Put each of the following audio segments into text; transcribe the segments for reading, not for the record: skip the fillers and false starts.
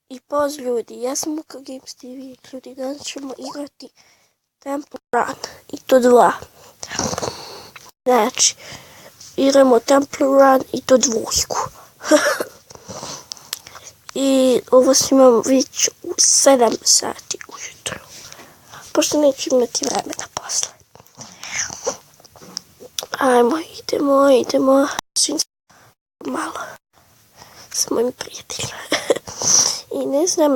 I pozdrav ljudi, ja sam Luka Games TV. Ljudi, danas ćemo igrati Temple Run. I to 2. Znači, igramo Temple Run i to 2. I ovo snimam već u 7 sati ujutro. Pošto neću imati vremena posle. Ajmo, idemo. Malo. S mojim prijateljima. I ne znam,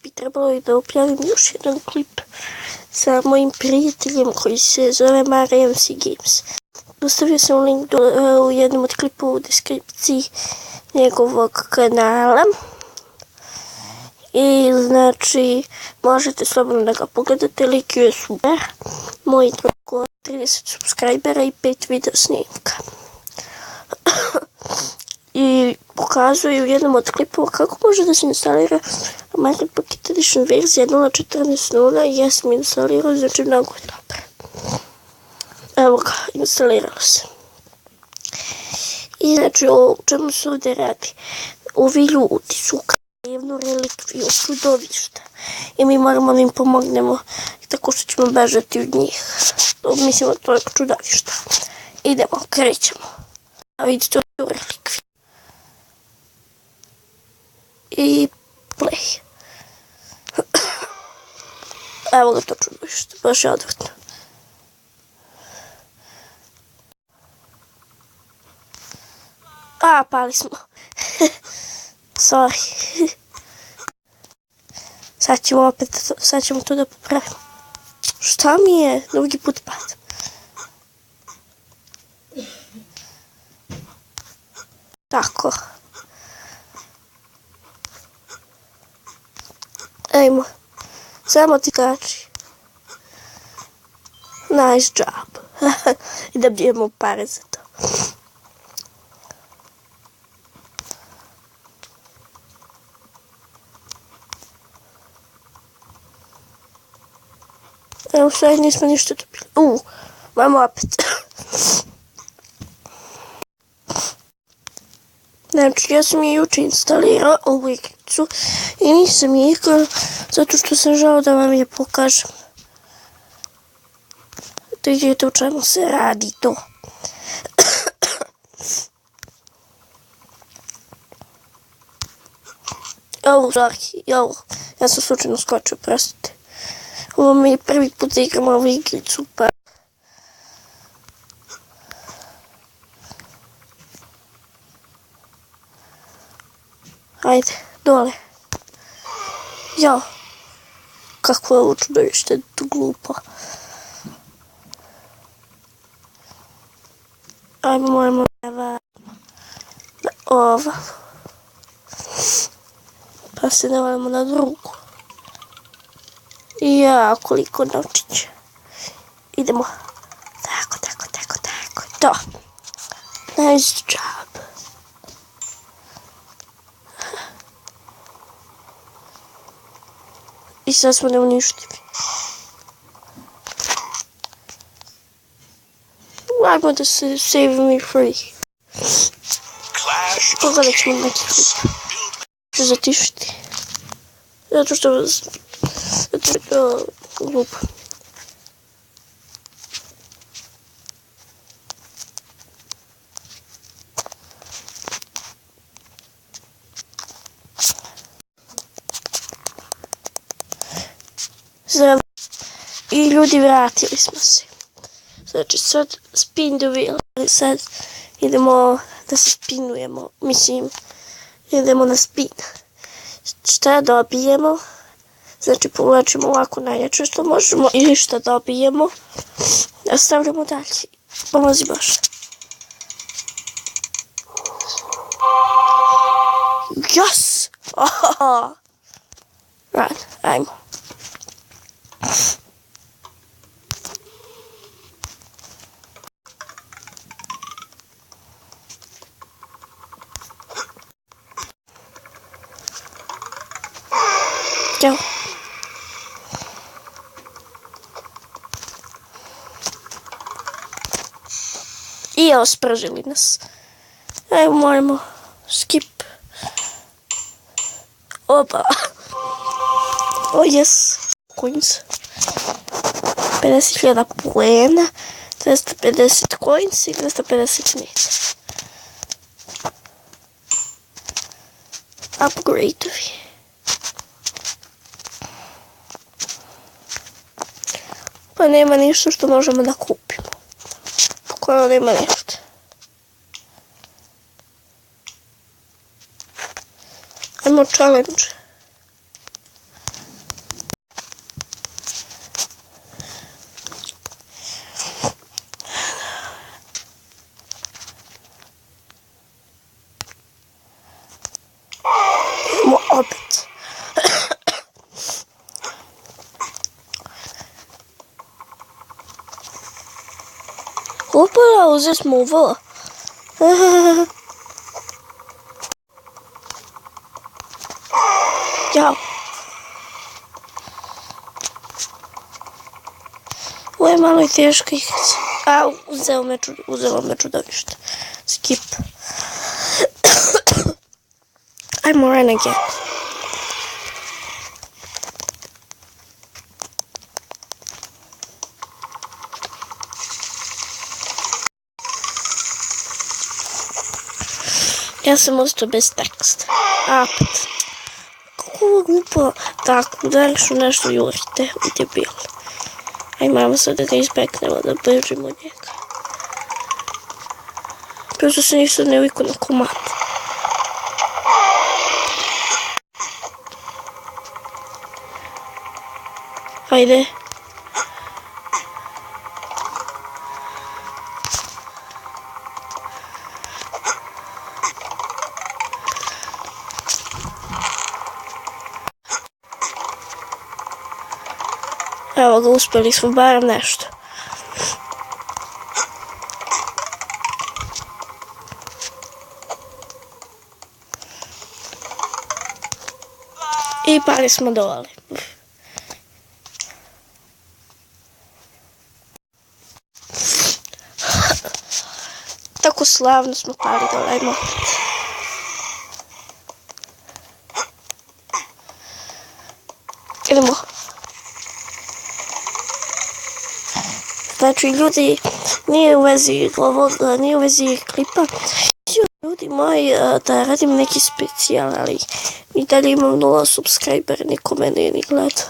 bi trebalo i da objavim još jedan klip sa mojim prijateljem koji se zove MarMC Games. Ostavio sam link u jednom od klipova u deskripciji njegovog kanala. I znači, možete slobodno da ga pogledate, lik je super. Moj drugo 30 subscribera i 5 video snimka. I pokazuje u jednom od klipova kako može da se instalira Minecraft Pocket Edition verzija 0.14.0 i ja sam instalirao, znači mnogo je dobro. Evo ga, instaliralo se. I znači o čemu se ovdje radi? Ovi ljudi su kraljevnu relikviju čudovišta i mi moramo da im pomognemo tako što ćemo bežati od njih. Mislim od tog čudovišta. Idemo, krećemo. A vidite ovu relikviju. I play. Evo ga to čudovište, baš je odvrtno. A, pali smo. Sorry. Sad ćemo to da popravimo. Šta mi je? Drugi put padam. Tako. Ajmo. Samo ti kači. Nice job. I da bijemo pare za to. Evo sad nismo ništa dobili. Vamo opet. Znači, ja sam je juče instalirao ovu igricu i nisam je igrao zato što sam želao da vam je pokažem. Da vidite o čemu se radi to. Ja sam slučajno skočio, prostite. Ovo mi je prvi put da igram ovu igricu, pa... Ajde, dole. Jao. Kako je ovo čudovište glupo. Ajmo, moramo na ovo. Pa se navalimo na drugu. Ja, koliko novčića. Idemo. Tako. To. Nice job. I sad smo neuništivi. Ajmo da se save me free. Pogledat ćemo neki klip. Ću zatišiti. Zato što je to glupo. Zdravo. I ljudi, vratili smo se. Znači sad spin the wheel. Sad idemo da se spinujemo. Mislim, idemo na spin. Šta dobijemo? Znači povlačimo ovako najjače što možemo i šta dobijemo. Nastavljamo dalje. Pomozi Bože. Yes! Run, ajmo. Ćao. I evo, spržili nas. Evo, moramo skip. Opa. Oh yes. Coins. 50.000 poena. 250 coins i 250 mita. Upgrade-ovi. Pa nema ništa što možemo da kupimo. Pokojno nema ništa. Ajmo challenge. Ajmo opet. Opala, uzeli smo uvala. Jao. Ovo je malo i teška igrica. A, uzelo me čudovište. Skip. Ajmo Renegade. Ja sam ostao bez teksta. Opet. Kako glupo. Tako, udariš u nešto jurite. Debil. Aj, moramo sad da ga izbeknemo, da bežimo od njega. Prosto se ništa ne uviku na komad. Ajde. Evo ga, uspeli smo barem nešto. I pali smo dole. Tako slavno smo pali dole, ajmo. Idemo. Znači, ljudi, nije u vezi ovoga, nije u vezi klipa. Ljudi moji, da radim neki specijal, ali i dalje imam 0 subscribera, niko me nije ni gleda.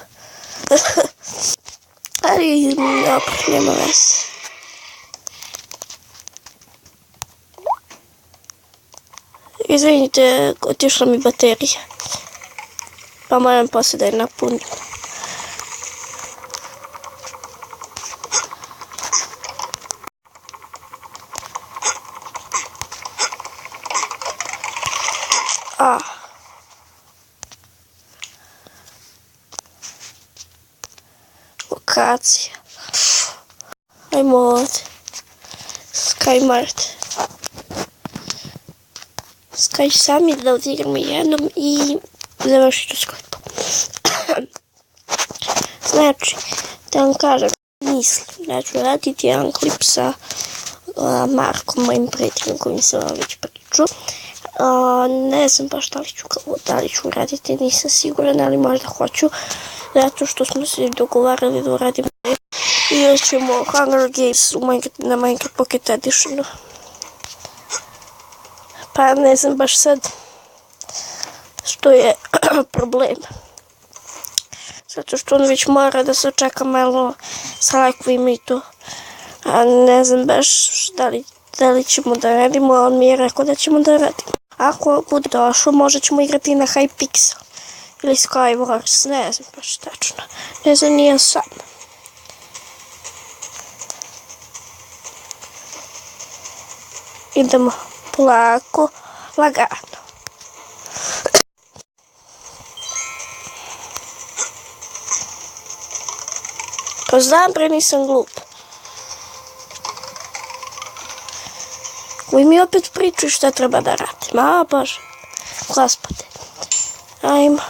Ali, opet, nema veze. Izvinite, otišla mi baterija. Pa moram poslije da je napunim. Lokacija. Ajmo ovdje. Skymart. Sky sami da odigramo jednom i završit ću s klipom. Znači, da vam kažem, mislim da ću raditi jedan klip sa Markom, mojim prijateljem kojim sam vam već pričao. Ne znam baš da li ću raditi, nisam siguran, ali možda hoću. Zato što smo se dogovarali da uradimo i još ćemo Hunger Games na Minecraft Pocket Editionu. Pa ne znam baš sad što je problem. Zato što on već mora da se čeka malo sa lajkovima i to. A ne znam baš da li ćemo da radimo, a on mi je rekao da ćemo da radimo. Ako bude došao, možda ćemo igrati na Hypixel ili Skywars, ne znam baš tačno. Ne znam ni ja sam. Idemo polako, lagano. Pa znam, bre, nisam glup. Koji mi opet pričaju šta treba da radim. A, bože. Klaspate. Ajmo.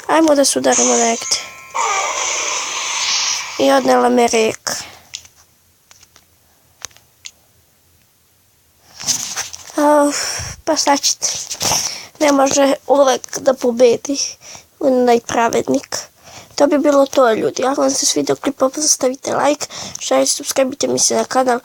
Ajmo da se udarimo negdje. I odnela me reka. Pa šta ćete? ne može uvek da pobedi onaj pravednik. To bi bilo to, ljudi. Ako vam se svidio klip, stavite like, šarite, subscribe-ite mi se na kanal.